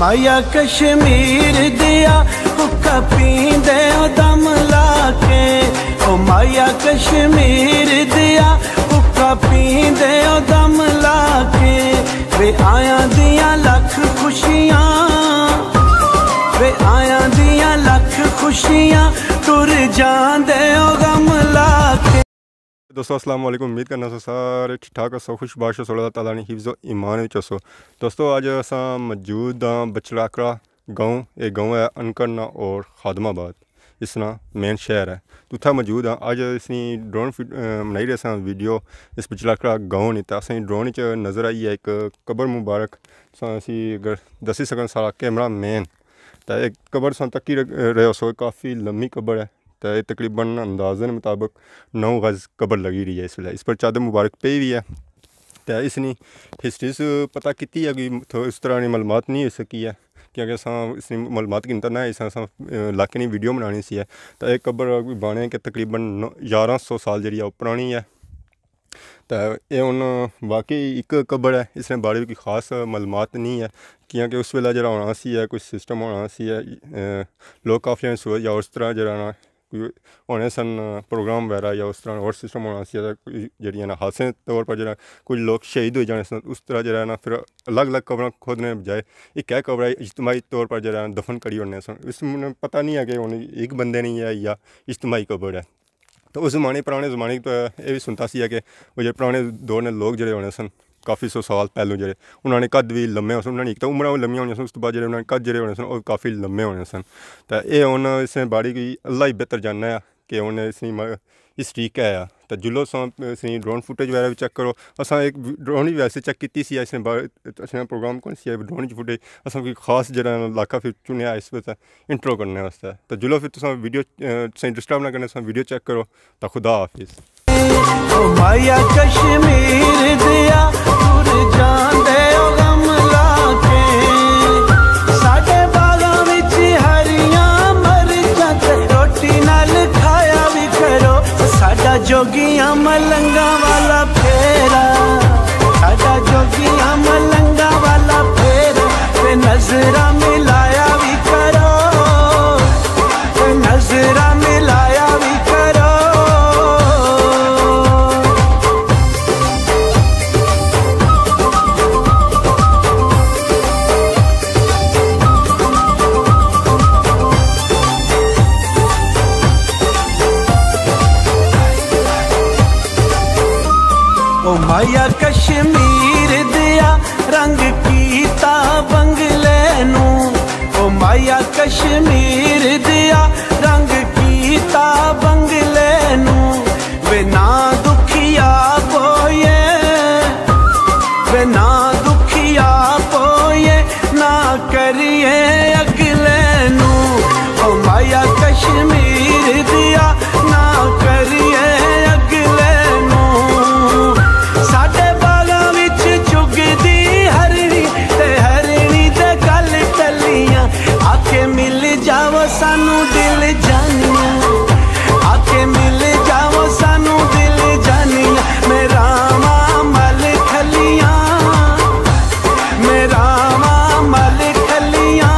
माया कश्मीर दिया हुक्का पींदे ओ दम लाके, ओ माया कश्मीर दिया हुक्का पींदे ओ दम लाके। वे आया दिया लख खुशियां, वे आया दिया लख खुशियां टुर जांदे ओ गम लाके। दोस्तों अस्सलाम वालेकुम, उम्मीद करना सो सारे ठीक ठाक हो, खुश बाश हो, अल्लाह ताला ने हिफ्ज़ व ईमान विच हो। दोस्तों अज असां मौजूद हाँ बचलाकड़ा गाँव, ये गाँव है अनकरना और खादमाबाद, इसना मेन शहर है, तो उत्थे मौजूद हाँ। अज इसनी ड्रोन बनाई रहे सा वीडियो इस बचलाकड़ा गाँव ने, तो असें ड्रोन च नज़र आई है एक कबर मुबारक, असी अगर दसी सकन सारा कैमरा मैन, तो एक कबर सा तकी रहे हो, काफ़ी लम्मी कबर है, तो ये तकरीबन अंदाज़न मुताबिक 9 गज़ कबर लगी रही है इस वे। इस पर चादर मुबारक पे भी है, तो इसनी हिस्ट्री से पता की है कि तो इस तरह की मालूमात नहीं हो सकी है, क्योंकि इसनी मालूमात गिनता ना इस इलाके की वीडियो बनानी सी है। तो एक कबर बने कि तकरीबन 1100 साल जी पुरानी है, तो ये हूँ बाकी एक कबर है, इसने बारे में कोई खास मालूमात नहीं है, क्योंकि उस वेला जरा होना सी है, कुछ सिस्टम होना सी है, लोग काफ़ी सूरज या उस तरह जरा होने सन प्रोग्राम वगैरह या उस तरह और सिस्टम होना सी जी ना हादसे तौर पर जरा कुछ लोग शहीद हो जाने सन, उस तरह जरा ना फिर अलग अलग कबर खोदने बजाय एक क्या कबर इज्तमाही तौर पर जरा दफन करी होने सन। इसमें पता नहीं है कि उन्हें एक बंदे नहीं है या इज्तमाही कबर है। तो उस जमाने पुराने ज़माने तो ये भी सुनता सी है कि वो जो पुराने दौर ने लोग जड़े होने सन काफ़ी 100 साल पहलों जड़े उन्होंने कद भी लम्बे हो सन, उन्होंने एक तो उम्र भी लम्बियां होनी सन, उस तो बाद जो उन्होंने कद जड़े होने सन और काफ़ी लम्बे होने सन। तो ये हूँ इसने बाड़ी की अल्लाह ही बेहतर जानना है कि उन्हें इसनी हिस्ट्री क्या है। तो जुलो सा इसनी ड्रोन फुटेज वगैरह भी चेक करो, असा एक ड्रोन भी वैसे चेक की सी इसने प्रोग्राम कौन सी है ड्रोन की फुटेज असा कोई खास जरा इलाका फिर चुनिया इस वजह इंट्रो करने वास्ते। तो जुलो फिर तुम वीडियो से डिस्टर्ब ना करने वीडियो चेक करो। तो खुदा हाफिज़। माया कश्मीर दिया टुर जांदे ओ गम लाके, साडे बागां विच हरियां मरचां ते रोटी नाल खाया भी करो, साडा जोगियां मलंगा वाला फेरा, साडा जोगियां मलंगा वाला फेरा, ते नजरा मिलाया भी करो, ते नजरा मिलाया भी करो। ओ माया कश्मीर दिया रंग कीता बंगले नू, ओ माया कश्मीर दिया रंग कीता बंगले नू, वे ना दुखिया पोए, वे ना दुखिया पोए ना करिए अगले नू, ओ माया कश्मीर दिया ना करिए अगले नू, साडे बागां विच चुगदी हरणी ते हरणी दे गल टलियां, आके मिल जाओ सानू दिल जानियां, आके मिल जाओ सानू दिल जानियां, मेरा मल खलियां, मेरा मल खलियां।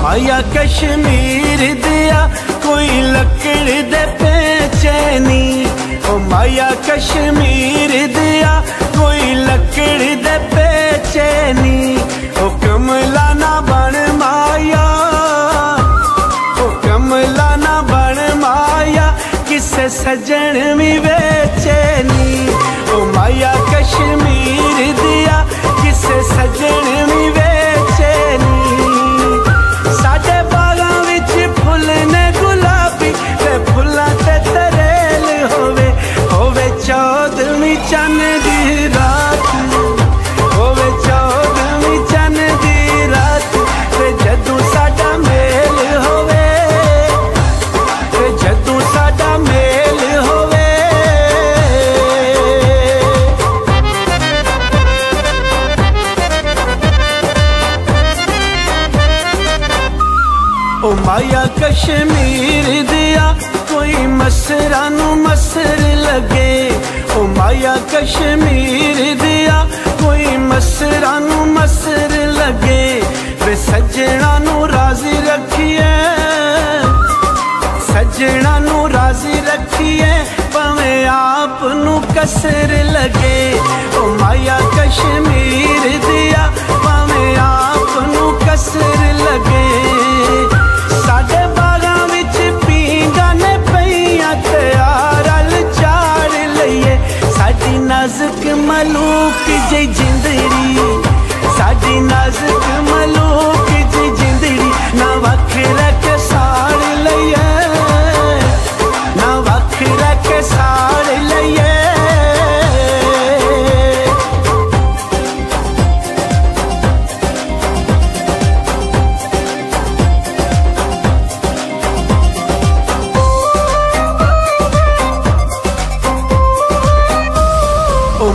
माया कश्मीर दिया कोई लकड़ दे पेचे नी, ओ माया कश्मीर दिया कोई लकड़ दे पेचे नी, ओ कमला ना बन माया, ओ कमला ना बन माया, किसे सजन भी बेचे नी, ओ माया कश्मीर दिया किसे सजन भी बेचे नी, साडे बागां विच फुल ने गुलाबी ते फुल्लां ते तरेल होवे, होवे चौदहवीं चन्न दी रात, होवे चौदहवीं चन्न दी रात, ते जदों साडा मेल होवे, ते जदों साडा मेल होवे, ओ माया कश्मीर दिया कोई मसरा नू मसर लगे, ओ माया कश्मीर दिया कोई मसरा नू मसर लगे। वे सजना नू राजी रखिए, सजना नू राजी रखिए, पवे आप नू कसर लगे। ओ माया कश्मीर दिया पवे आप नू कसर लगे। साडे बागां विच पींगा ने पईयां त्यार अल चाड़ लईए, साडी नाजुक मलूक जी जिंदड़ी, साडी नाजुक मलूक जी जिंदड़ी ना वख रख साड़ लईए, ना वख रख साड़ लईए।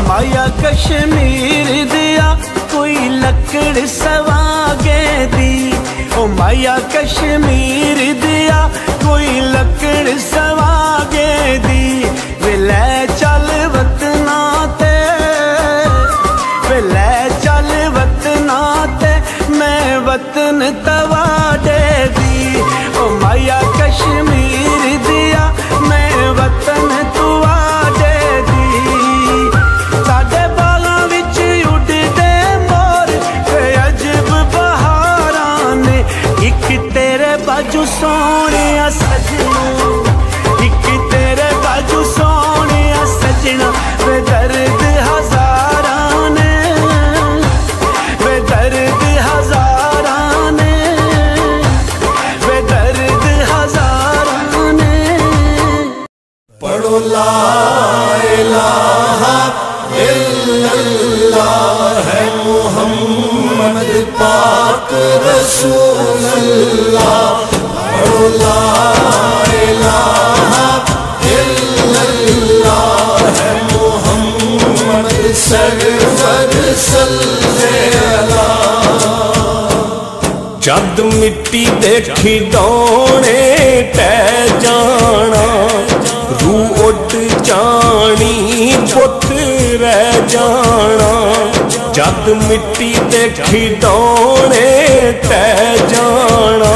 माया कश्मीर दिया कोई लकड़ सवागे दी, ओ माया कश्मीर दिया कोई लकड़ सवागे दी। वे ले चल वतना ते, वे ले चल वतना ते, मैं वतन तवाडे दी। ओ माया कश्मीर दिया मैं वतन तुवाडे दी। साडे बागां विच उड़दे मोर ते अजब बहारां ने, इक तेरे बाजू सोहणिया सजना, इक तेरे बाजू सोहणिया सजना। वे दर्द हजारां ने, वे दर्द हजारां ने, वे दर्द हजारां ने। पढ़ो ला इलाहा इल्लल्लाह है मुहम्मद पाक रसूलुल्लाह। पढ़ो ला इलाहा इल्लल्लाह है मुहम्मद सरवर सल्लल्लाह। जद मिट्टी दे खिडौने टह जाना, रूह उठ जानी पुत रह जाना। जद मिट्टी दे खिडौने टह जाना,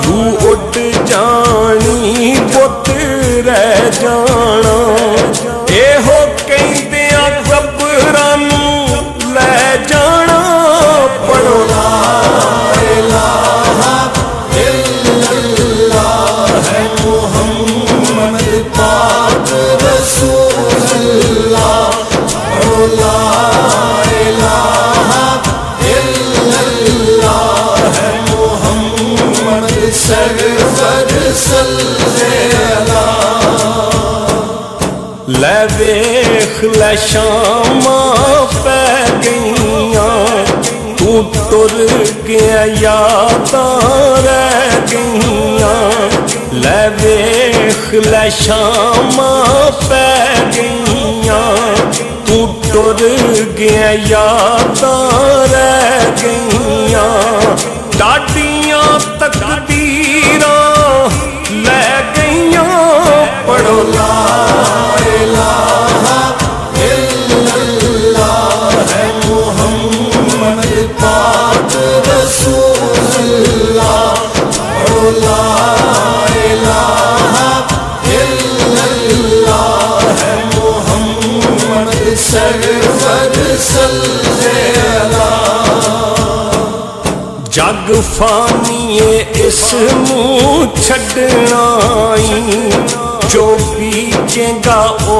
रूह उठ जानी पुत रह जाना। एहो कहंदियां कब्रां नू लै जाना। पढ़ो ला इलाहा इल्लल्लाह है मुहम्मद पाक रसूलुल्लाह। पढ़ो ला इलाहा इल्लल्लाह है मुहम्मद सरवर सल्लल्लाह। लै वेख लै शामां पै गईयां, तू टुर गया यादां रह गईयां। लै वेख लै शामां पै गईयां, तू टुर गया यादां रह गईयां। डाडियां तकदीरां लै गईयां। पढ़ो ला इलाहा इल्लल्लाह है मुहम्मद पाक रसूलुल्लाह। पढ़ो ला इलाहा इल्लल्लाह है मुहम्मद सरवर सल्लल्लाह। जग फानीए इस मुँह छड़नाई, जो बीजेगा ओ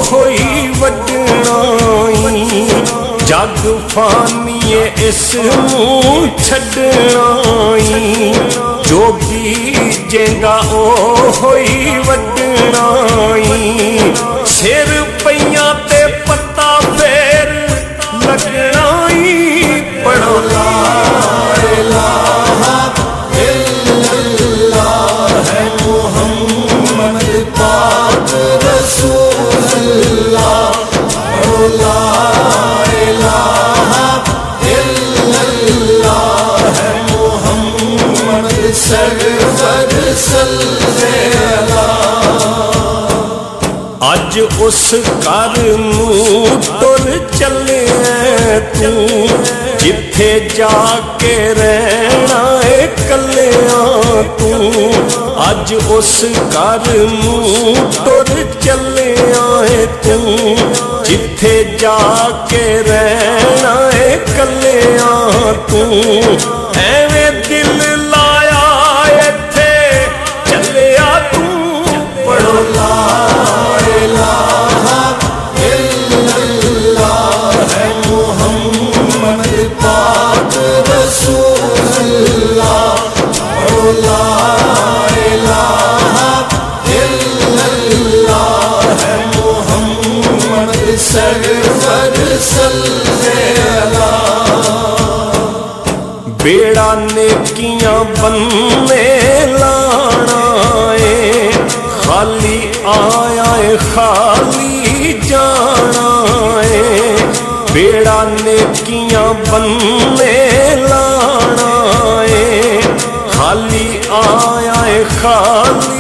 होई वडनाई। जग फानीए इस मुँह छड़नाई, जो बीजेगा ओ होई वडनाई। सिर पईयां ते पत्ता फेर लगनाई। पढ़ो ला इलाहा इल्लल्लाह है मुहम्मद पाक रसूलुल्लाह। पढ़ो ला इलाहा इल्लल्लाह है मुहम्मद सरवर सल्ले अज उस घर नूं तुर चले तू जिथे जाके रहना है कलिया तू अज उस घर नूं तुर चले है तू जिथे जाके रहना है कलिया तू एवें दिल लाया इत्थे चलिया तू पढ़ो ला इलाहा इल्लल्लाह है मुहम्मद पाक रसूलुल्लाह पढ़ो ला इलाहा इल्लल्लाह है मुहम्मद सरवर सल्लल्लाह बेड़ा नेकियां बनने लाना है खाली आया है खाली जाना है बेड़ा नेकियां बनने लाना है खाली आया है खाली